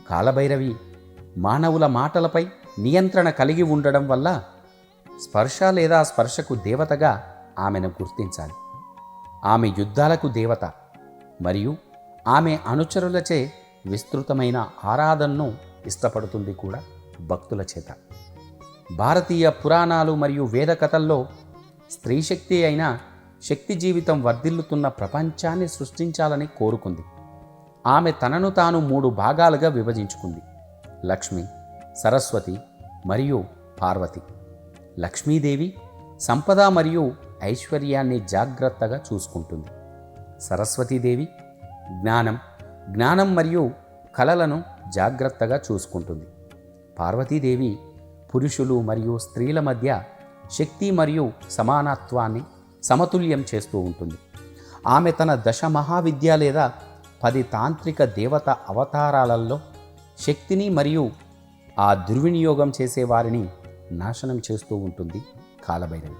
కాలభైరవి మానవుల మాటలపై నియంత్రణ కలిగి ఉండడం వల్ల స్పర్శ లేదా స్పర్శకు దేవతగా ఆమెను గుర్తించాలి. ఆమె యుద్ధాలకు దేవత మరియు ఆమె అనుచరులచే విస్తృతమైన ఆరాధనను ఇష్టపడుతుంది కూడా భక్తుల చేత. భారతీయ పురాణాలు మరియు వేద కథల్లో స్త్రీ శక్తి అయిన శక్తి జీవితం వర్ధిల్లుతున్న ప్రపంచాన్ని సృష్టించాలని కోరుకుంది. ఆమె తనను తాను 3 భాగాలుగా విభజించుకుంది: లక్ష్మి, సరస్వతి మరియు పార్వతి. లక్ష్మీదేవి సంపద మరియు ఐశ్వర్యాన్ని జాగ్రత్తగా చూసుకుంటుంది. సరస్వతీదేవి జ్ఞానం మరియు కళలను జాగ్రత్తగా చూసుకుంటుంది. పార్వతీదేవి పురుషులు మరియు స్త్రీల మధ్య శక్తి మరియు సమానత్వాన్ని సమతుల్యం చేస్తూ ఉంటుంది. ఆమె తన 10 మహావిద్య లేదా 10 తాంత్రిక దేవత అవతారాలలో శక్తిని మరియు ఆ దుర్వినియోగం చేసేవారిని నాశనం చేస్తూ ఉంటుంది కాలభైరవి.